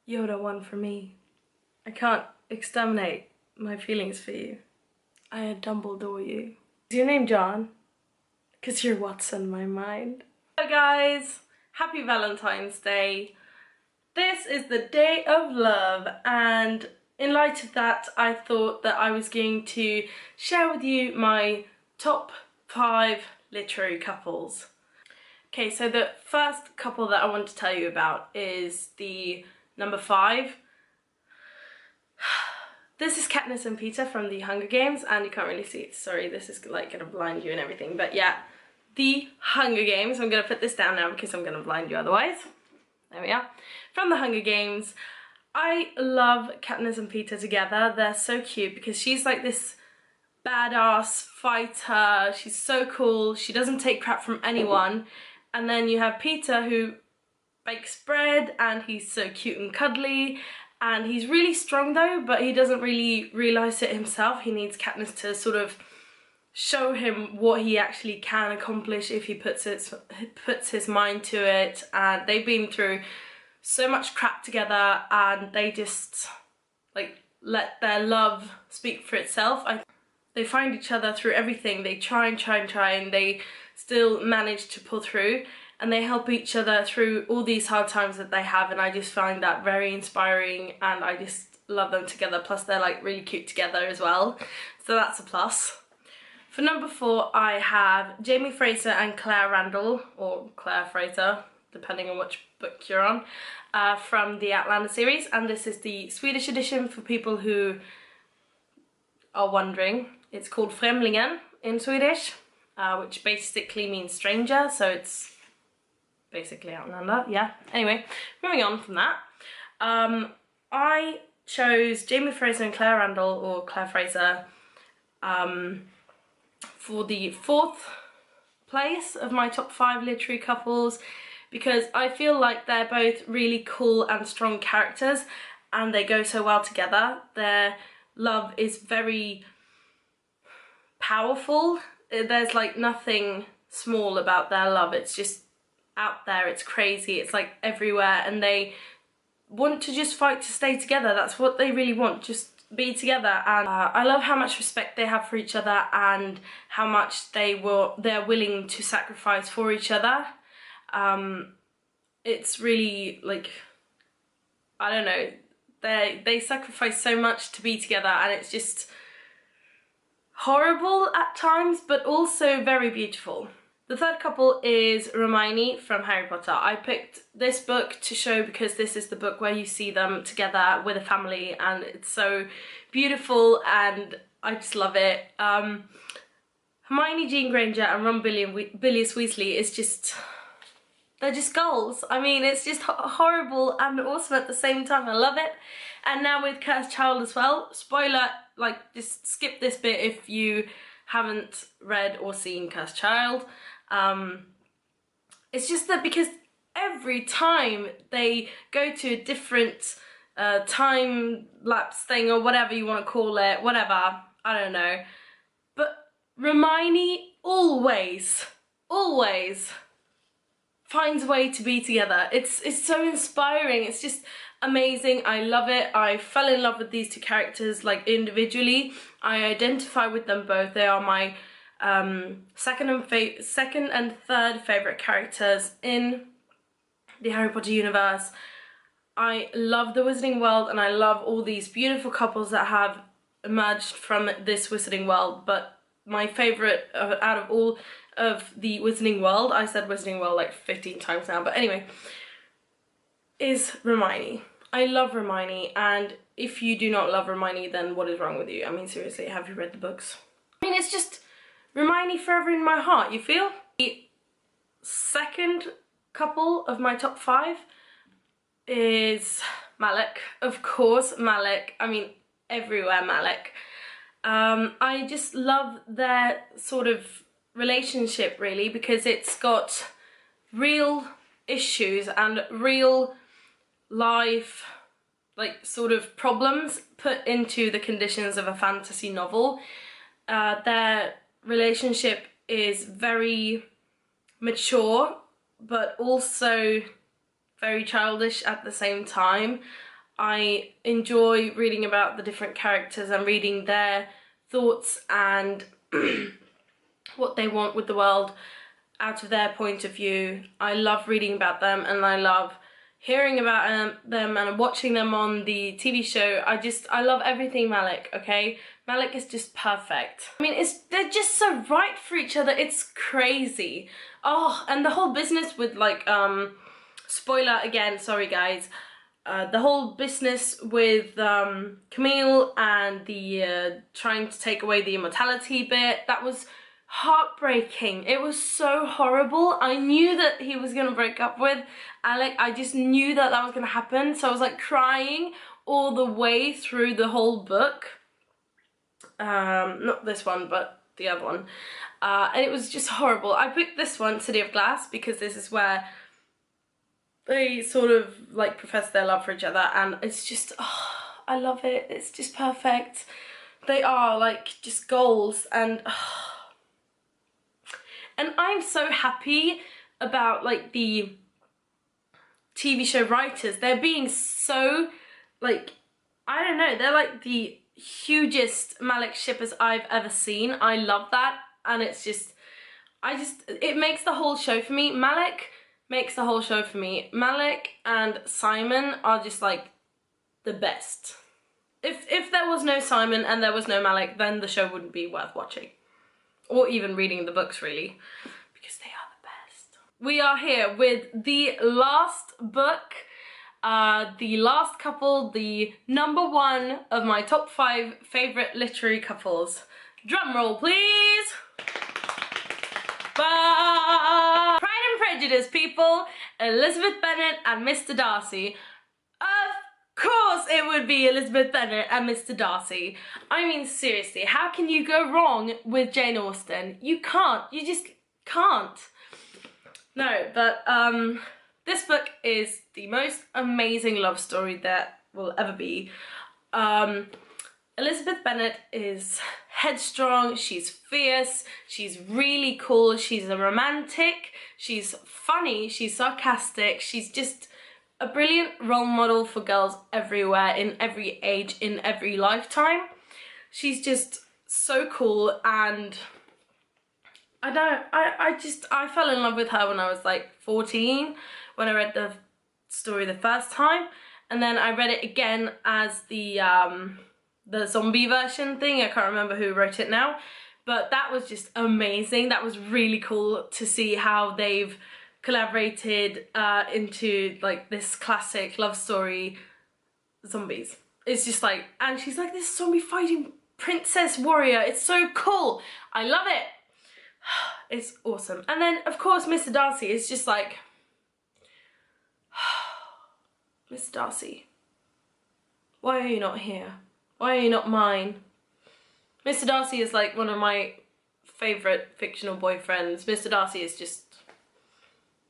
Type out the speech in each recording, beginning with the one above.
You're the one for me. I can't exterminate my feelings for you. I Dumbledore you. Is your name John? Cause you're what's in my mind. Hello guys, happy Valentine's Day. This is the day of love, and in light of that I thought that I was going to share with you my top 5 literary couples. Okay, so the first couple that I want to tell you about is the number 5. This is Katniss and Peeta from the Hunger Games, and you can't really see it, sorry, this is like gonna blind you and everything, but yeah, the Hunger Games. I'm gonna put this down now because I'm gonna blind you otherwise. There we are. From the Hunger Games. I love Katniss and Peeta together. They're so cute because she's like this badass fighter, she's so cool, she doesn't take crap from anyone, and then you have Peeta who bakes bread and he's so cute and cuddly, and he's really strong though, but he doesn't really realise it himself. He needs Katniss to sort of show him what he actually can accomplish if he puts his mind to it, and they've been through so much crap together and they just like let their love speak for itself. They find each other through everything. They try and they still manage to pull through, and they help each other through all these hard times that they have, and I just find that very inspiring and I just love them together. Plus they're like really cute together as well, so that's a plus. For number 4 I have Jamie Fraser and Claire Randall, or Claire Fraser, depending on which book you're on, from the Outlander series, and this is the Swedish edition for people who are wondering. It's called Främlingen in Swedish, which basically means stranger, so it's basically Outlander, yeah. Anyway, moving on from that, I chose Jamie Fraser and Claire Randall, or Claire Fraser, for the 4th place of my top 5 literary couples, because I feel like they're both really cool and strong characters and they go so well together. Their love is very powerful. There's like nothing small about their love. It's just out there, it's crazy, it's like everywhere, and they want to just fight to stay together. That's what they really want, just be together. And I love how much respect they have for each other and how much they're willing to sacrifice for each other. It's really like, I don't know, they sacrifice so much to be together, and it's just horrible at times but also very beautiful. The third couple is Hermione from Harry Potter. I picked this book to show because this is the book where you see them together with a family, and it's so beautiful and I just love it. Hermione Jean Granger and Ron Bilious Weasley is just, they're just goals. I mean, it's just horrible and awesome at the same time. I love it. And now with Cursed Child as well. Spoiler, like, just skip this bit if you haven't read or seen Cursed Child. It's just that because every time they go to a different time lapse thing, or whatever you want to call it, whatever, I don't know, but Hermione always finds a way to be together. It's so inspiring. It's just amazing. I love it. I fell in love with these two characters like individually. I identify with them both. They are my second and third favourite characters in the Harry Potter universe. I love the Wizarding World and I love all these beautiful couples that have emerged from this Wizarding World, but my favourite out of all of the Wizarding World, I said Wizarding World like 15 times now, but anyway, is Hermione. I love Hermione, and if you do not love Hermione, then what is wrong with you? I mean, seriously, have you read the books? I mean, it's just Hermione forever in my heart, you feel? The second couple of my top 5 is Malik. Of course, Malik. I mean, everywhere Malik. I just love their sort of relationship, really, because it's got real issues and real life, like, sort of problems put into the conditions of a fantasy novel. Their relationship is very mature but also very childish at the same time. I enjoy reading about the different characters and reading their thoughts and what they want with the world out of their point of view. I love reading about them, and I love hearing about them and watching them on the TV show. I love everything Malik, okay? Malik is just perfect. I mean, they're just so right for each other. It's crazy. Oh, and the whole business with like, spoiler again, sorry guys. The whole business with Camille and the trying to take away the immortality bit, that was heartbreaking. It was so horrible. I knew that he was gonna break up with Alec. I just knew that that was gonna happen, so I was like crying all the way through the whole book. Not this one, but the other one. And it was just horrible. I picked this one, City of Glass, because this is where they sort of like profess their love for each other, and it's just, oh, I love it. It's just perfect. They are like just goals, and I'm so happy about like the TV show writers. They're being so like, I don't know, they're like the hugest Malik shippers I've ever seen. I love that, and it's just, it makes the whole show for me. Malik makes the whole show for me. Malik and Simon are just like the best. If there was no Simon and there was no Malik, then the show wouldn't be worth watching. Or even reading the books, really. Because they are the best. We are here with the last book, the last couple, the #1 of my top 5 favourite literary couples. Drum roll, please! Pride and Prejudice, people. Elizabeth Bennet and Mr. Darcy. Of course it would be Elizabeth Bennet and Mr. Darcy. I mean, seriously, how can you go wrong with Jane Austen? You can't. You just can't. No, but this book is the most amazing love story that will ever be. Elizabeth Bennet is headstrong, she's fierce, she's really cool, she's a romantic, she's funny, she's sarcastic, she's just a brilliant role model for girls everywhere, in every age, in every lifetime. She's just so cool, and I fell in love with her when I was like 14, when I read the story the first time, and then I read it again as the zombie version thing. I can't remember who wrote it now, but that was just amazing. That was really cool to see how they've collaborated into like this classic love story, zombies. It's just like, and she's like this zombie fighting princess warrior. It's so cool. I love it. It's awesome. And then of course Mr. Darcy is just like, Mr. Darcy, why are you not here? Why are you not mine? Mr. Darcy is like one of my favourite fictional boyfriends. Mr. Darcy is just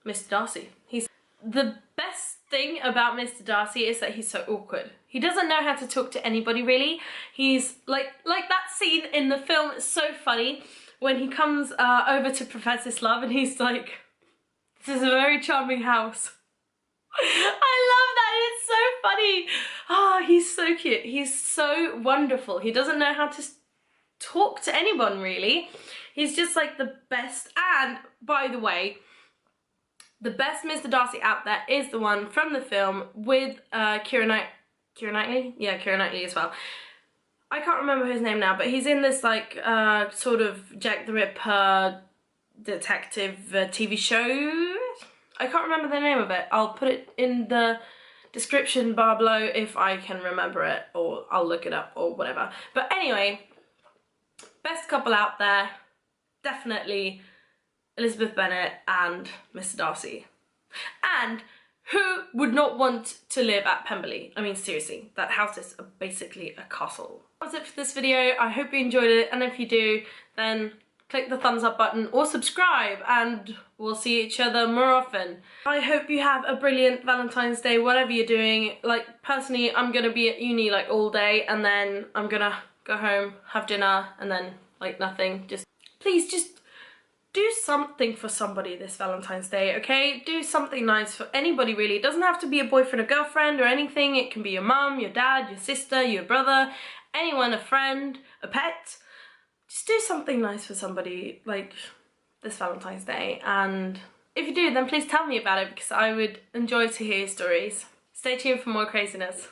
Mr. Darcy. He's the best thing about Mr. Darcy is that he's so awkward. He doesn't know how to talk to anybody really. He's like that scene in the film. It's so funny when he comes over to profess his love, and he's like, "This is a very charming house." I love that. It's so funny. Oh, he's so cute. He's so wonderful. He doesn't know how to talk to anyone really. He's just like the best. And by the way, the best Mr. Darcy out there is the one from the film with Keira Knightley? Yeah, Keira Knightley as well. I can't remember his name now, but he's in this like sort of Jack the Ripper detective TV show. I can't remember the name of it. I'll put it in the description bar below if I can remember it, or I'll look it up or whatever. But anyway, best couple out there, definitely Elizabeth Bennet and Mr. Darcy. And who would not want to live at Pemberley? I mean, seriously, that house is basically a castle. That was it for this video. I hope you enjoyed it, and if you do, then click the thumbs up button or subscribe, and we'll see each other more often. I hope you have a brilliant Valentine's Day, whatever you're doing. Like, personally, I'm gonna be at uni like all day, and then I'm gonna go home, have dinner, and then like nothing. Please just do something for somebody this Valentine's Day, okay? Do something nice for anybody, really. It doesn't have to be a boyfriend or girlfriend or anything. It can be your mum, your dad, your sister, your brother, anyone, a friend, a pet. Just do something nice for somebody, like, this Valentine's Day. And if you do, then please tell me about it, because I would enjoy to hear your stories. Stay tuned for more craziness.